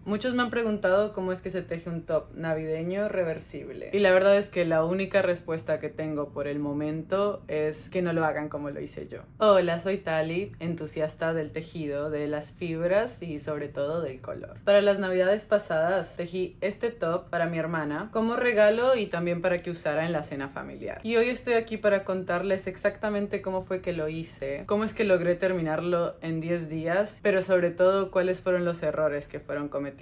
Muchos me han preguntado cómo es que se teje un top navideño reversible. Y la verdad es que la única respuesta que tengo por el momento es que no lo hagan como lo hice yo. Hola, soy Tali, entusiasta del tejido, de las fibras y sobre todo del color. Para las navidades pasadas tejí este top para mi hermana como regalo y también para que usara en la cena familiar. Y hoy estoy aquí para contarles exactamente cómo fue que lo hice, cómo es que logré terminarlo en 10 días, pero sobre todo cuáles fueron los errores que fueron cometidos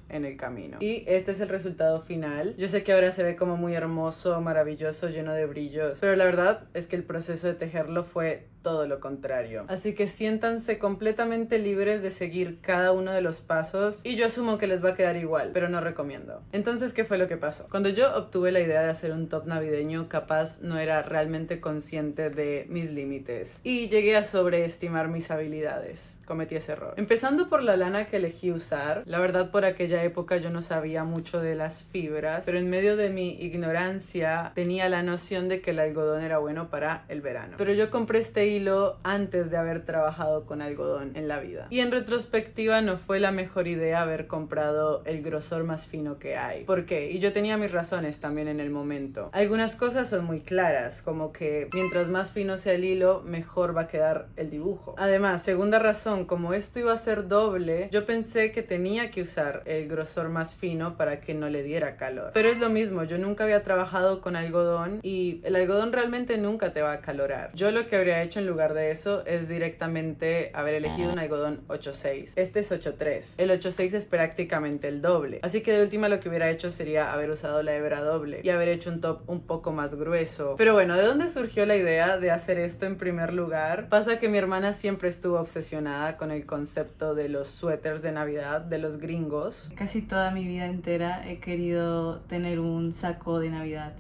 en el camino. Y este es el resultado final. Yo sé que ahora se ve como muy hermoso, maravilloso, lleno de brillos, pero la verdad es que el proceso de tejerlo fue todo lo contrario. Así que siéntanse completamente libres de seguir cada uno de los pasos y yo asumo que les va a quedar igual, pero no recomiendo. Entonces, ¿qué fue lo que pasó? Cuando yo obtuve la idea de hacer un top navideño, capaz no era realmente consciente de mis límites y llegué a sobreestimar mis habilidades. Cometí ese error. Empezando por la lana que elegí usar, la verdad por aquella época yo no sabía mucho de las fibras, pero en medio de mi ignorancia tenía la noción de que el algodón era bueno para el verano. Pero yo compré este hilo antes de haber trabajado con algodón en la vida. Y en retrospectiva no fue la mejor idea haber comprado el grosor más fino que hay. ¿Por qué? Y yo tenía mis razones también en el momento. Algunas cosas son muy claras, como que mientras más fino sea el hilo, mejor va a quedar el dibujo. Además, segunda razón, como esto iba a ser doble, yo pensé que tenía que usar el grosor más fino para que no le diera calor. Pero es lo mismo, yo nunca había trabajado con algodón y el algodón realmente nunca te va a calorar. Yo lo que habría hecho en lugar de eso es directamente haber elegido un algodón 8.6. Este es 8.3. El 8.6 es prácticamente el doble. Así que de última lo que hubiera hecho sería haber usado la hebra doble y haber hecho un top un poco más grueso. Pero bueno, ¿de dónde surgió la idea de hacer esto en primer lugar? Pasa que mi hermana siempre estuvo obsesionada con el concepto de los suéteres de Navidad de los gringos. Casi toda mi vida entera he querido tener un saco de Navidad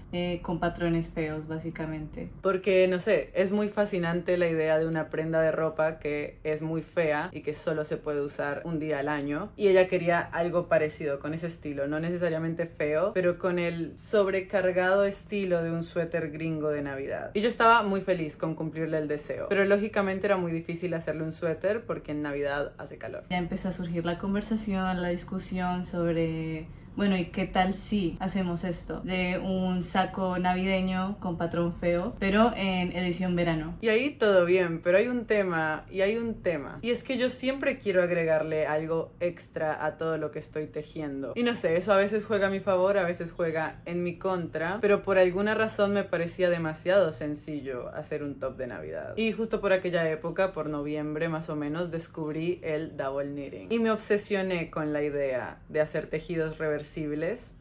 con patrones feos, básicamente. Porque, no sé, es muy fascinante la idea de una prenda de ropa que es muy fea y que solo se puede usar un día al año. Y ella quería algo parecido, con ese estilo, no necesariamente feo, pero con el sobrecargado estilo de un suéter gringo de Navidad. Y yo estaba muy feliz con cumplirle el deseo. Pero lógicamente era muy difícil hacerle un suéter porque en Navidad hace calor. Ya empezó a surgir la conversación, la discusión sobre... Bueno, ¿y qué tal si hacemos esto? De un saco navideño con patrón feo, pero en edición verano. Y ahí todo bien, pero hay un tema. Y es que yo siempre quiero agregarle algo extra a todo lo que estoy tejiendo. Y no sé, eso a veces juega a mi favor, a veces juega en mi contra, pero por alguna razón me parecía demasiado sencillo hacer un top de Navidad. Y justo por aquella época, por noviembre más o menos, descubrí el double knitting. Y me obsesioné con la idea de hacer tejidos reversibles.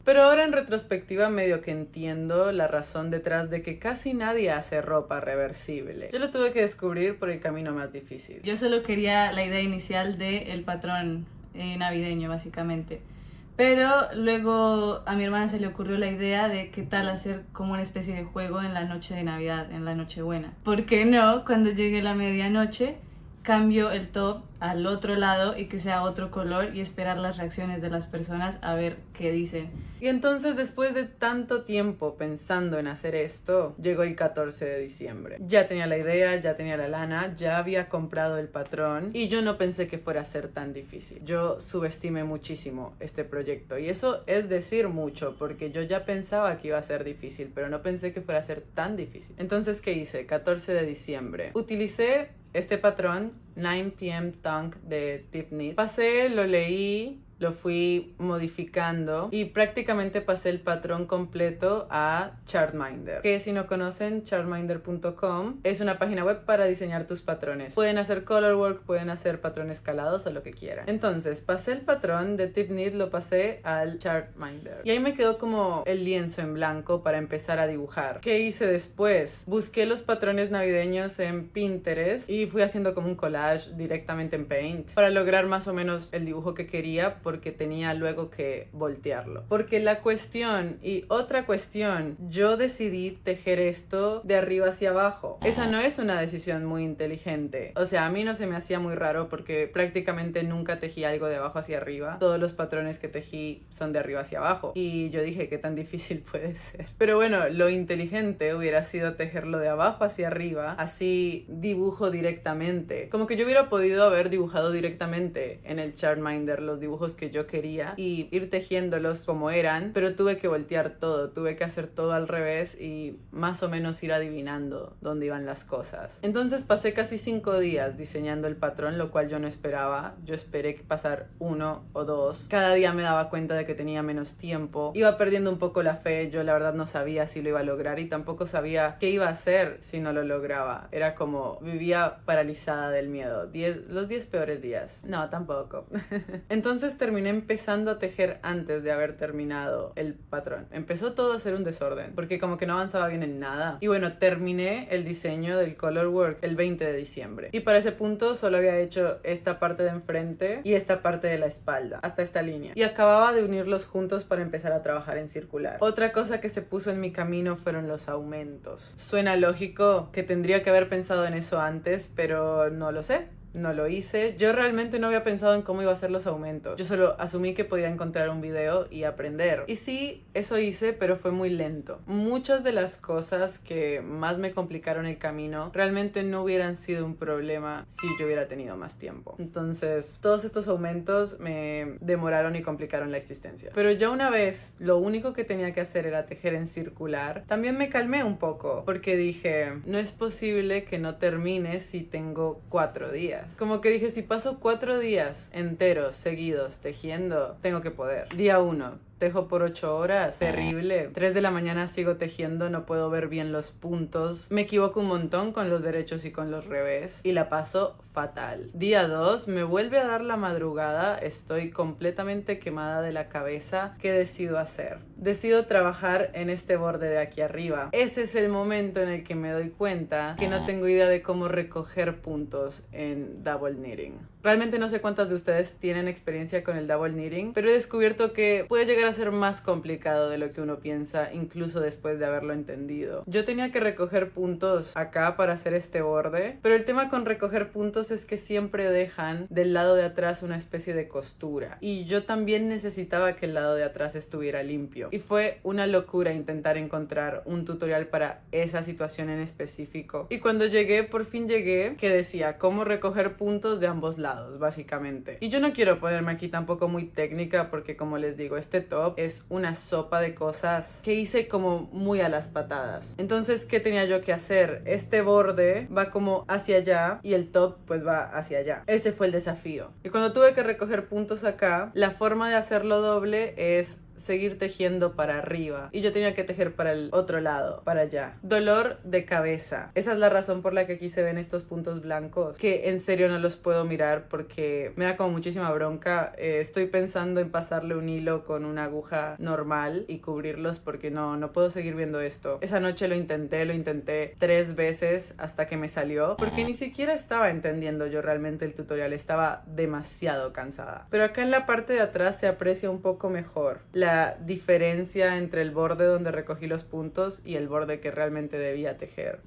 Pero ahora en retrospectiva medio que entiendo la razón detrás de que casi nadie hace ropa reversible. Yo lo tuve que descubrir por el camino más difícil. Yo solo quería la idea inicial del patrón navideño, básicamente. Pero luego a mi hermana se le ocurrió la idea de qué tal hacer como una especie de juego en la noche de Navidad, en la Nochebuena. ¿Por qué no? Cuando llegue la medianoche, cambio el top al otro lado y que sea otro color y esperar las reacciones de las personas a ver qué dicen. Y entonces después de tanto tiempo pensando en hacer esto, llegó el 14 de diciembre. Ya tenía la idea, ya tenía la lana, ya había comprado el patrón y yo no pensé que fuera a ser tan difícil. Yo subestimé muchísimo este proyecto y eso es decir mucho porque yo ya pensaba que iba a ser difícil, pero no pensé que fuera a ser tan difícil. Entonces, ¿qué hice? 14 de diciembre. Utilicé este patrón 9 p.m. Tongue de Tip Knit. Pasé, lo leí, lo fui modificando y prácticamente pasé el patrón completo a Chartminder, que si no conocen, chartminder.com es una página web para diseñar tus patrones. Pueden hacer colorwork, pueden hacer patrones escalados o lo que quieran. Entonces pasé el patrón de Tip Knit, lo pasé al Chartminder y ahí me quedó como el lienzo en blanco para empezar a dibujar. ¿Qué hice después? Busqué los patrones navideños en Pinterest y fui haciendo como un collage directamente en Paint para lograr más o menos el dibujo que quería, porque tenía luego que voltearlo. Porque la cuestión y otra cuestión, yo decidí tejer esto de arriba hacia abajo. Esa no es una decisión muy inteligente. O sea, a mí no se me hacía muy raro porque prácticamente nunca tejí algo de abajo hacia arriba. Todos los patrones que tejí son de arriba hacia abajo. Y yo dije, ¿qué tan difícil puede ser? Pero bueno, lo inteligente hubiera sido tejerlo de abajo hacia arriba, así dibujo directamente. Como que yo hubiera podido haber dibujado directamente en el Chartminder los dibujos que yo quería y ir tejiéndolos como eran, pero tuve que voltear todo, tuve que hacer todo al revés y más o menos ir adivinando dónde iban las cosas. Entonces pasé casi 5 días diseñando el patrón, lo cual yo no esperaba. Yo esperé pasar 1 o 2. Cada día me daba cuenta de que tenía menos tiempo. Iba perdiendo un poco la fe. Yo la verdad no sabía si lo iba a lograr y tampoco sabía qué iba a hacer si no lo lograba. Era como vivía paralizada del miedo. Los 10 peores días. No, tampoco. Entonces terminé empezando a tejer antes de haber terminado el patrón. Empezó todo a ser un desorden porque como que no avanzaba bien en nada. Y bueno, terminé el diseño del color work el 20 de diciembre. Y para ese punto solo había hecho esta parte de enfrente y esta parte de la espalda, hasta esta línea. Y acababa de unirlos juntos para empezar a trabajar en circular. Otra cosa que se puso en mi camino fueron los aumentos. Suena lógico que tendría que haber pensado en eso antes, pero no lo sé. No lo hice. Yo realmente no había pensado en cómo iba a ser los aumentos. Yo solo asumí que podía encontrar un video y aprender. Y sí, eso hice, pero fue muy lento. Muchas de las cosas que más me complicaron el camino realmente no hubieran sido un problema si yo hubiera tenido más tiempo. Entonces, todos estos aumentos me demoraron y complicaron la existencia. Pero ya una vez, lo único que tenía que hacer era tejer en circular, también me calmé un poco, porque dije, no es posible que no termine si tengo 4 días. Como que dije, si paso 4 días enteros, seguidos, tejiendo, tengo que poder. Día 1. Tejo por 8 horas, terrible. 3 de la mañana sigo tejiendo, no puedo ver bien los puntos. Me equivoco un montón con los derechos y con los revés. Y la paso fatal. Día 2, me vuelve a dar la madrugada. Estoy completamente quemada de la cabeza. ¿Qué decido hacer? Decido trabajar en este borde de aquí arriba. Ese es el momento en el que me doy cuenta que no tengo idea de cómo recoger puntos en double knitting. Realmente no sé cuántas de ustedes tienen experiencia con el double knitting, pero he descubierto que puede llegar a ser más complicado de lo que uno piensa, incluso después de haberlo entendido. Yo tenía que recoger puntos acá para hacer este borde, pero el tema con recoger puntos es que siempre dejan del lado de atrás una especie de costura, y yo también necesitaba que el lado de atrás estuviera limpio, y fue una locura intentar encontrar un tutorial para esa situación en específico. Y cuando llegué, por fin llegué, que decía cómo recoger puntos de ambos lados, básicamente. Y yo no quiero ponerme aquí tampoco muy técnica porque, como les digo, este top es una sopa de cosas que hice como muy a las patadas. Entonces, ¿qué tenía yo que hacer? Este borde va como hacia allá y el top pues va hacia allá. Ese fue el desafío. Y cuando tuve que recoger puntos acá, la forma de hacerlo doble es seguir tejiendo para arriba y yo tenía que tejer para el otro lado, para allá. Dolor de cabeza. Esa es la razón por la que aquí se ven estos puntos blancos, que en serio no los puedo mirar porque me da como muchísima bronca. Estoy pensando en pasarle un hilo con una aguja normal y cubrirlos porque no puedo seguir viendo esto. Esa noche lo intenté 3 veces hasta que me salió, porque ni siquiera estaba entendiendo yo realmente el tutorial, estaba demasiado cansada. Pero acá en la parte de atrás se aprecia un poco mejor la diferencia entre el borde donde recogí los puntos y el borde que realmente debía tejer.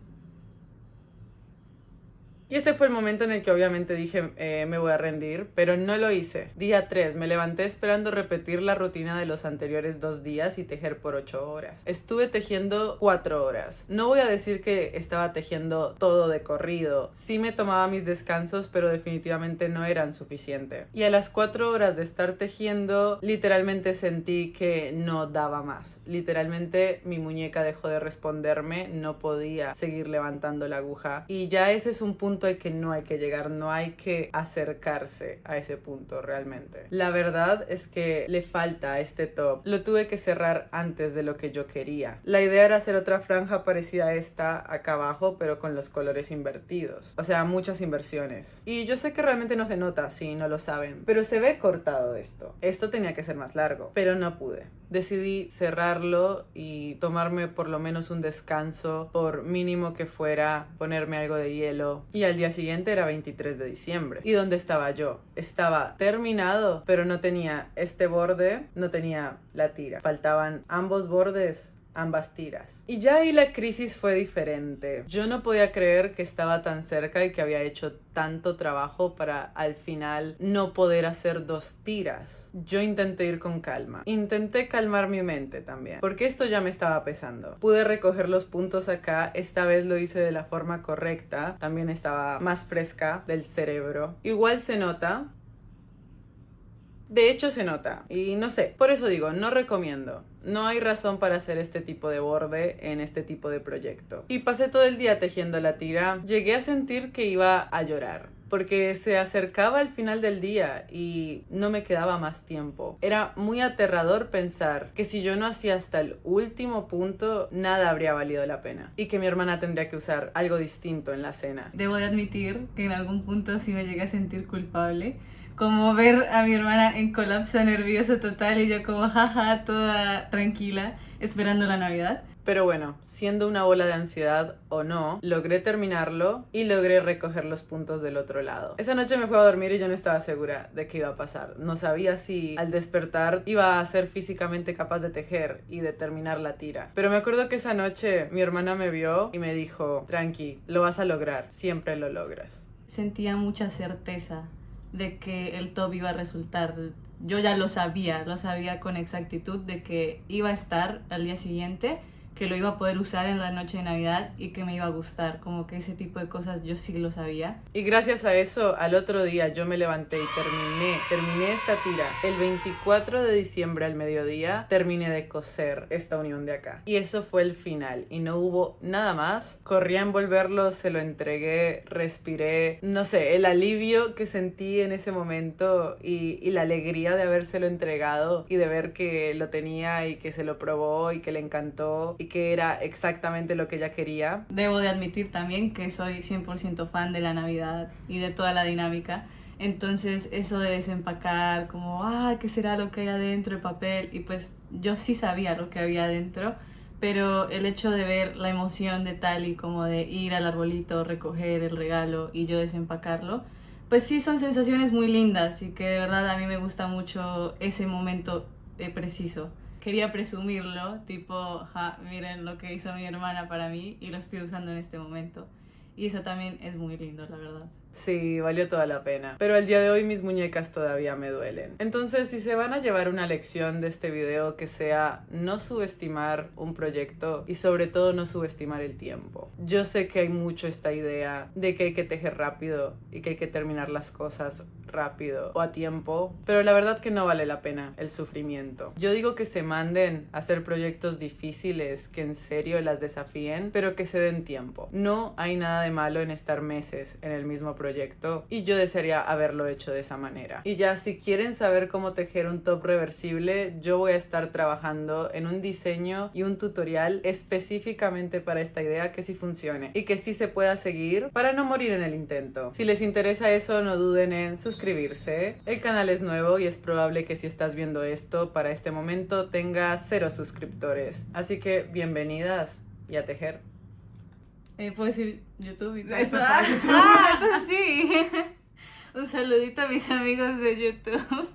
Y ese fue el momento en el que obviamente dije, me voy a rendir, pero no lo hice. Día 3, me levanté esperando repetir la rutina de los anteriores 2 días y tejer por 8 horas. Estuve tejiendo 4 horas. No voy a decir que estaba tejiendo todo de corrido. Sí me tomaba mis descansos, pero definitivamente no eran suficientes. Y a las 4 horas de estar tejiendo, literalmente sentí que no daba más. Literalmente mi muñeca dejó de responderme, no podía seguir levantando la aguja. Y ya ese es un punto al que no hay que llegar, no hay que acercarse a ese punto realmente. La verdad es que le falta a este top. Lo tuve que cerrar antes de lo que yo quería. La idea era hacer otra franja parecida a esta acá abajo, pero con los colores invertidos. O sea, muchas inversiones. Y yo sé que realmente no se nota, si no lo saben, pero se ve cortado esto. Esto tenía que ser más largo, pero no pude. Decidí cerrarlo y tomarme por lo menos un descanso, por mínimo que fuera, ponerme algo de hielo. Y al día siguiente era 23 de diciembre. ¿Y dónde estaba yo? Estaba terminado, pero no tenía este borde, no tenía la tira. Faltaban ambos bordes, ambas tiras. Y ya ahí la crisis fue diferente. Yo no podía creer que estaba tan cerca y que había hecho tanto trabajo para al final no poder hacer 2 tiras. Yo intenté ir con calma. Intenté calmar mi mente también, porque esto ya me estaba pesando. Pude recoger los puntos acá. Esta vez lo hice de la forma correcta. También estaba más fresca del cerebro. Igual se nota. De hecho se nota, y no sé, por eso digo, no recomiendo. No hay razón para hacer este tipo de borde en este tipo de proyecto. Y pasé todo el día tejiendo la tira, llegué a sentir que iba a llorar. Porque se acercaba el final del día y no me quedaba más tiempo. Era muy aterrador pensar que si yo no hacía hasta el último punto, nada habría valido la pena. Y que mi hermana tendría que usar algo distinto en la cena. Debo de admitir que en algún punto sí me llegué a sentir culpable. Como ver a mi hermana en colapso nervioso total y yo como jaja, toda tranquila, esperando la Navidad. Pero bueno, siendo una bola de ansiedad o no, logré terminarlo y logré recoger los puntos del otro lado. Esa noche me fui a dormir y yo no estaba segura de qué iba a pasar. No sabía si al despertar iba a ser físicamente capaz de tejer y de terminar la tira. Pero me acuerdo que esa noche mi hermana me vio y me dijo, tranqui, lo vas a lograr, siempre lo logras. Sentía mucha certeza de que el top iba a resultar. Yo ya lo sabía con exactitud de que iba a estar al día siguiente, que lo iba a poder usar en la noche de Navidad y que me iba a gustar, como que ese tipo de cosas yo sí lo sabía. Y gracias a eso, al otro día yo me levanté y terminé esta tira. El 24 de diciembre al mediodía terminé de coser esta unión de acá. Y eso fue el final y no hubo nada más. Corrí a envolverlo, se lo entregué, respiré, no sé, el alivio que sentí en ese momento y la alegría de habérselo entregado y de ver que lo tenía y que se lo probó y que le encantó y que era exactamente lo que ella quería. Debo de admitir también que soy 100% fan de la Navidad y de toda la dinámica. Entonces eso de desempacar, como, ¿qué será lo que hay adentro del papel? Y pues yo sí sabía lo que había adentro, pero el hecho de ver la emoción de Tali, como de ir al arbolito, recoger el regalo y yo desempacarlo, pues sí son sensaciones muy lindas y que de verdad a mí me gusta mucho ese momento preciso. Quería presumirlo, tipo, miren lo que hizo mi hermana para mí y lo estoy usando en este momento. Y eso también es muy lindo, la verdad. Sí, valió toda la pena. Pero al día de hoy mis muñecas todavía me duelen. Entonces, si se van a llevar una lección de este video, que sea no subestimar un proyecto y sobre todo no subestimar el tiempo. Yo sé que hay mucho esta idea de que hay que tejer rápido y que hay que terminar las cosas rápido o a tiempo, pero la verdad que no vale la pena el sufrimiento. Yo digo que se manden a hacer proyectos difíciles, que en serio las desafíen, pero que se den tiempo. No hay nada de malo en estar meses en el mismo proyecto y yo desearía haberlo hecho de esa manera. Y ya, si quieren saber cómo tejer un top reversible, yo voy a estar trabajando en un diseño y un tutorial específicamente para esta idea que sí funcione y que sí se pueda seguir para no morir en el intento. Si les interesa eso, no duden en suscribirse. El canal es nuevo y es probable que si estás viendo esto para este momento tenga 0 suscriptores. Así que bienvenidas y a tejer. ¿Puedo decir YouTube y todo? Esto es para YouTube. Entonces sí. Un saludito a mis amigos de YouTube.